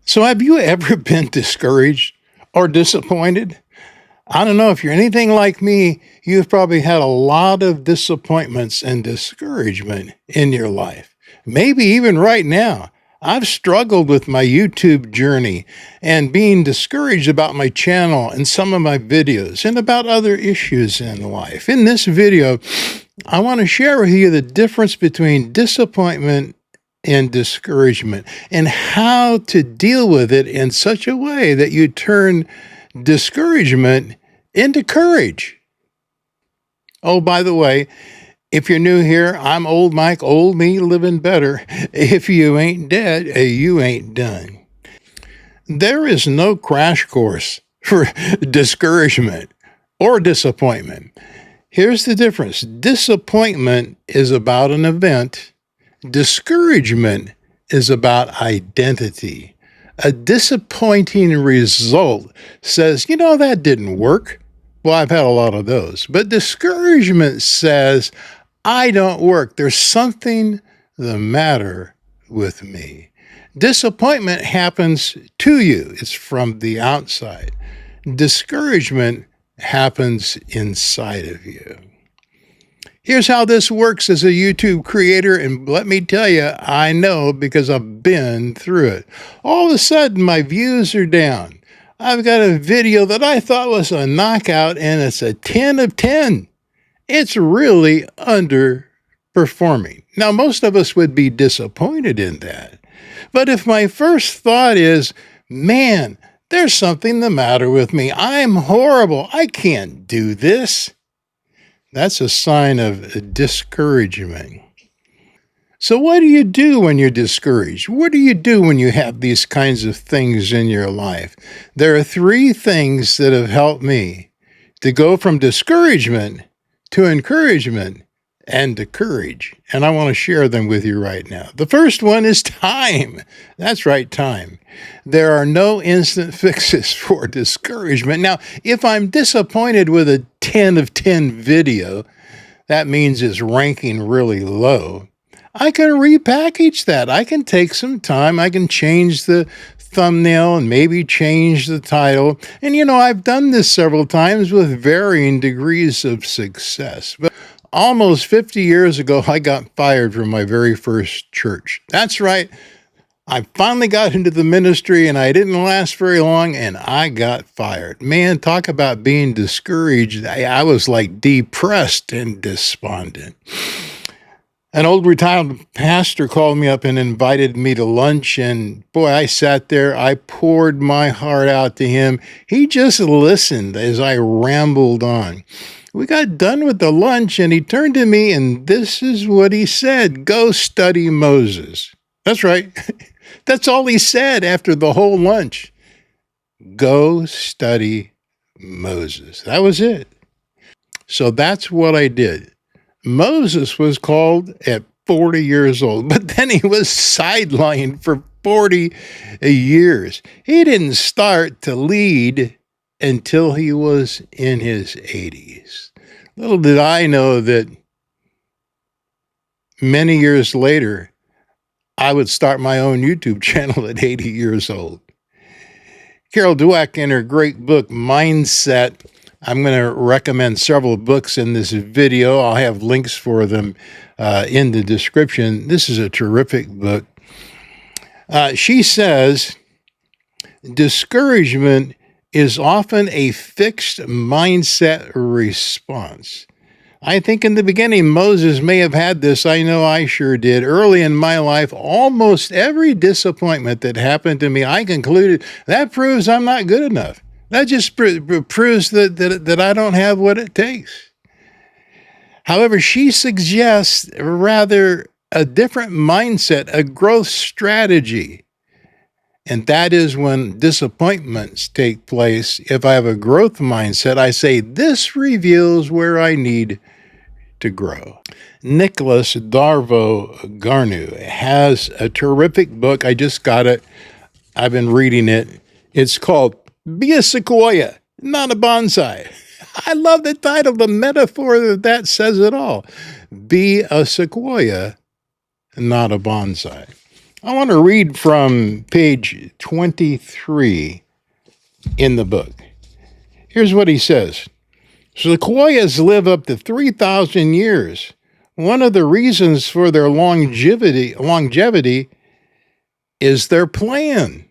So, have you ever been discouraged or disappointed? I don't know if you're anything like me, you've probably had a lot of disappointments and discouragement in your life. Maybe even right now. I've struggled with my YouTube journey and being discouraged about my channel and some of my videos and about other issues in life. In this video, I want to share with you the difference between disappointment and discouragement and how to deal with it in such a way that you turn discouragement into courage. Oh, by the way, if you're new here, I'm Old Mike, old me living better. If you ain't dead, you ain't done. There is no crash course for discouragement or disappointment. Here's the difference. Disappointment is about an event. Discouragement is about identity. A disappointing result says, that didn't work. Well, I've had a lot of those. But discouragement says, I don't work. There's something the matter with me. Disappointment happens to you. It's from the outside. Discouragement happens inside of you. Here's how this works as a YouTube creator, and let me tell you, I know because I've been through it. All of a sudden, my views are down. I've got a video that I thought was a knockout, and it's a 10 of 10. It's really underperforming. Now, most of us would be disappointed in that. But if my first thought is, man, there's something the matter with me. I'm horrible. I can't do this. That's a sign of discouragement. So what do you do when you're discouraged? What do you do when you have these kinds of things in your life? There are three things that have helped me to go from discouragement to encouragement and to courage. And I want to share them with you right now. The first one is time. That's right, time. There are no instant fixes for discouragement. Now, if I'm disappointed with a 10 of 10 video, that means it's ranking really low. I can repackage that. I can take some time. I can change the thumbnail and maybe change the title. And I've done this several times with varying degrees of success. But almost 50 years ago, I got fired from my very first church. That's right. I finally got into the ministry and I didn't last very long and I got fired. Man, talk about being discouraged. I was like depressed and despondent. An old retired pastor called me up and invited me to lunch, and boy, I sat there. I poured my heart out to him. He just listened as I rambled on. We got done with the lunch, and he turned to me, and this is what he said: "Go study Moses." That's right. That's all he said after the whole lunch. Go study Moses. That was it. So that's what I did. Moses was called at 40 years old, but then he was sidelined for 40 years. He didn't start to lead until he was in his 80s. Little did I know that many years later, I would start my own YouTube channel at 80 years old. Carol Dweck, in her great book, Mindset, I'm going to recommend several books in this video. I'll have links for them in the description. This is a terrific book. She says, discouragement is often a fixed mindset response. I think in the beginning, Moses may have had this. I know I sure did. Early in my life, almost every disappointment that happened to me, I concluded that proves I'm not good enough. That just proves that I don't have what it takes. However, she suggests rather a different mindset, a growth strategy. And that is when disappointments take place. If I have a growth mindset, I say, this reveals where I need to grow. Nicholas Darvo-Garneau has a terrific book. I just got it. I've been reading it. It's called Be a Sequoia, Not a Bonsai. I love the title, the metaphor that says it all. Be a sequoia, not a bonsai. I want to read from page 23 in the book. Here's what he says. Sequoias live up to 3,000 years. One of the reasons for their longevity is their plan.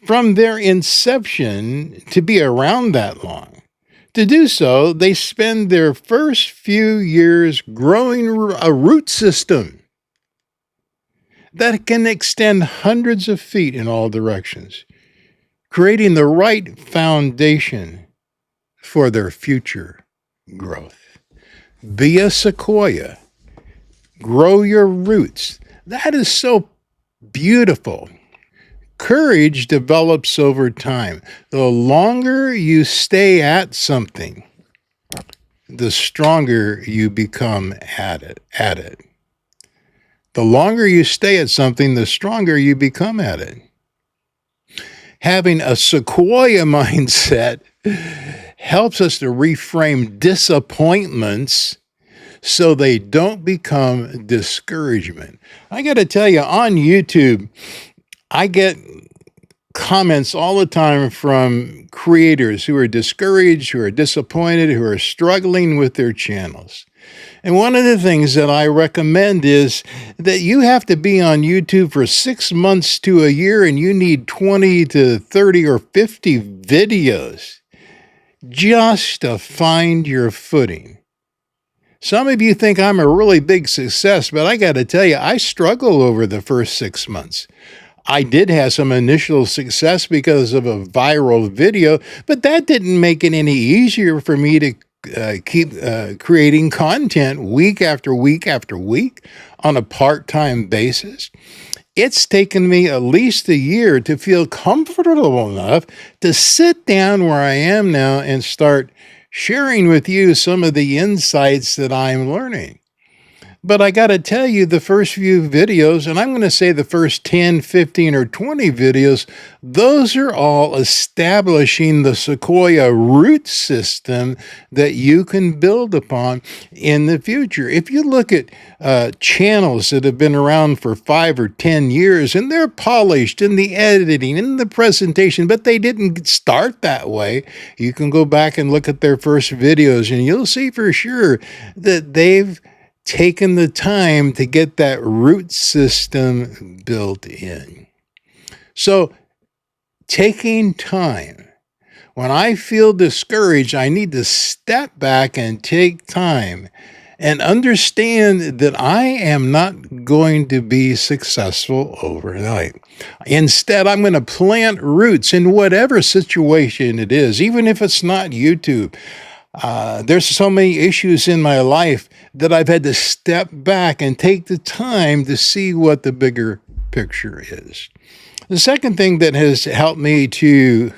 From their inception to be around that long. To do so, they spend their first few years growing a root system that can extend hundreds of feet in all directions, creating the right foundation for their future growth. Be a sequoia. Grow your roots. That is so beautiful. Courage develops over time. The longer you stay at something, the stronger you become at it. The longer you stay at something, the stronger you become at it. Having a sequoia mindset helps us to reframe disappointments so they don't become discouragement. I got to tell you, on YouTube, I get comments all the time from creators who are discouraged, who are disappointed, who are struggling with their channels. And one of the things that I recommend is that you have to be on YouTube for 6 months to a year, and you need 20 to 30 or 50 videos just to find your footing. Some of you think I'm a really big success, but I got to tell you, I struggled over the first 6 months. I did have some initial success because of a viral video, but that didn't make it any easier for me to keep creating content week after week after week on a part-time basis. It's taken me at least a year to feel comfortable enough to sit down where I am now and start sharing with you some of the insights that I'm learning. But I got to tell you, the first few videos, and I'm going to say the first 10, 15, or 20 videos, those are all establishing the sequoia root system that you can build upon in the future. If you look at channels that have been around for 5 or 10 years, and they're polished in the editing, in the presentation, but they didn't start that way, you can go back and look at their first videos, and you'll see for sure that they've taken the time to get that root system built in. So, taking time. When I feel discouraged, I need to step back and take time and understand that I am not going to be successful overnight. Instead, I'm going to plant roots in whatever situation it is, even if it's not YouTube. There's so many issues in my life that I've had to step back and take the time to see what the bigger picture is. The second thing that has helped me to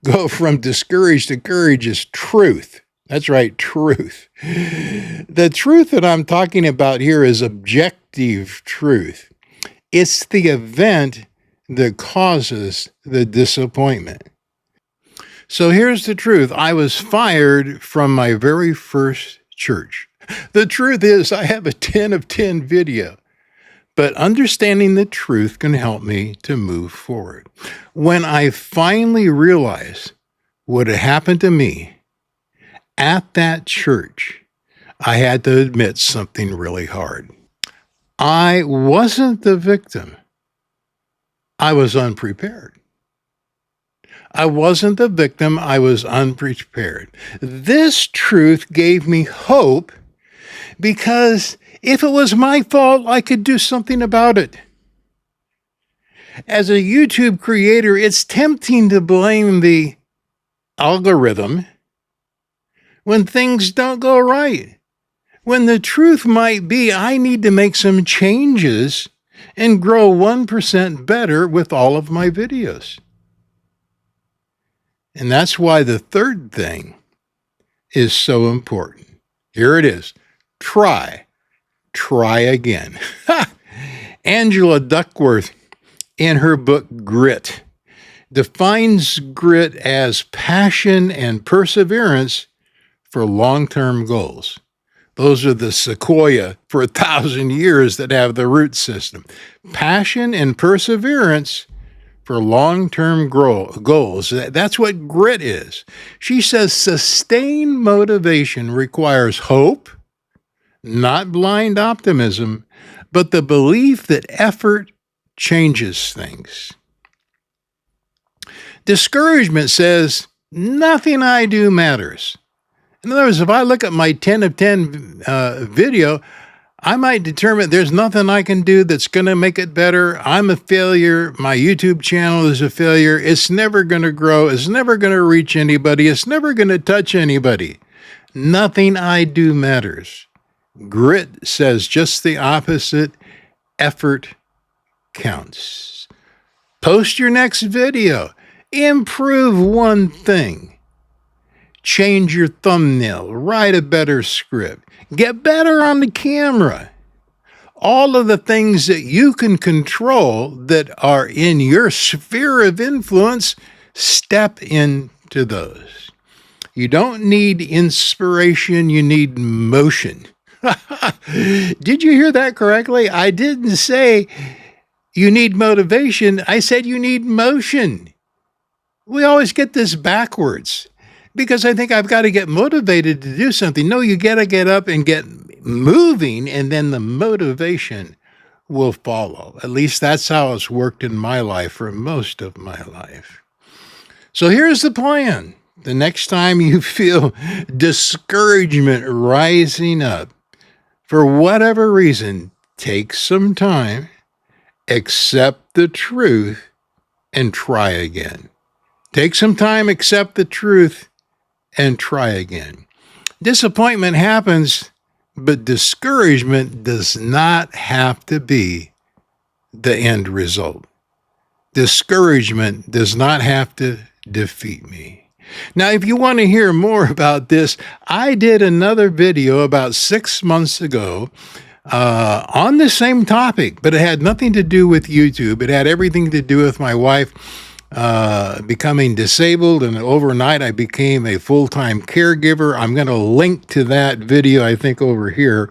go from discouraged to courage is truth. That's right, truth. The truth that I'm talking about here is objective truth. It's the event that causes the disappointment. So here's the truth. I was fired from my very first church. The truth is, I have a 10 of 10 video, but understanding the truth can help me to move forward. When I finally realized what had happened to me at that church, I had to admit something really hard. I wasn't the victim. I was unprepared. I wasn't the victim. I was unprepared. This truth gave me hope because if it was my fault, I could do something about it. As a YouTube creator, it's tempting to blame the algorithm when things don't go right. When the truth might be, I need to make some changes and grow 1% better with all of my videos. And that's why the third thing is so important. Here it is. Try again. Angela Duckworth, in her book Grit, defines grit as passion and perseverance for long-term goals. Those are the sequoia for 1,000 years that have the root system. Passion and perseverance for long-term goals. That's what grit is. She says sustained motivation requires hope, not blind optimism, but the belief that effort changes things. Discouragement says, nothing I do matters. In other words, if I look at my 10 of 10 video, I might determine there's nothing I can do that's going to make it better. I'm a failure. My YouTube channel is a failure. It's never going to grow. It's never going to reach anybody. It's never going to touch anybody. Nothing I do matters. Grit says just the opposite. Effort counts. Post your next video. Improve one thing. Change your thumbnail. Write a better script. Get better on the camera. All of the things that you can control that are in your sphere of influence, step into those. You don't need inspiration, you need motion. Did you hear that correctly? I didn't say you need motivation. I said you need motion. We always get this backwards because I think I've got to get motivated to do something. No, you got to get up and get moving, and then the motivation will follow. At least that's how it's worked in my life for most of my life. So here's the plan. The next time you feel discouragement rising up, for whatever reason, take some time, accept the truth, and try again. Take some time, accept the truth, and try again. Disappointment happens, but discouragement does not have to be the end result. Discouragement does not have to defeat me. Now, if you want to hear more about this, I did another video about 6 months ago on the same topic, but it had nothing to do with YouTube. It had everything to do with my wife becoming disabled, and overnight I became a full-time caregiver. I'm going to link to that video, I think, over here.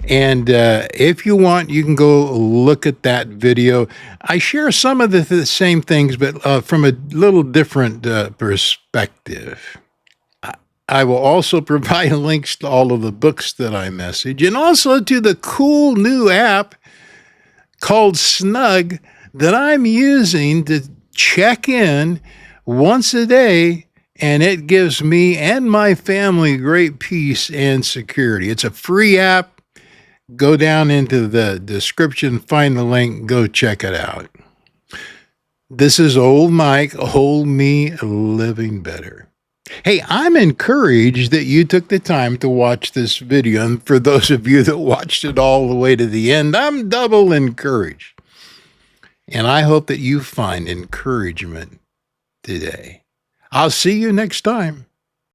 And if you want, you can go look at that video. I share some of the same things, but from a little different perspective. I will also provide links to all of the books that I message, and also to the cool new app called Snug that I'm using to check in once a day, and it gives me and my family great peace and security. It's a free app. Go down into the description, find the link, go check it out. This is Old Mike, Old Me Living Better. Hey, I'm encouraged that you took the time to watch this video, and for those of you that watched it all the way to the end, I'm double encouraged. And I hope that you find encouragement today. I'll see you next time.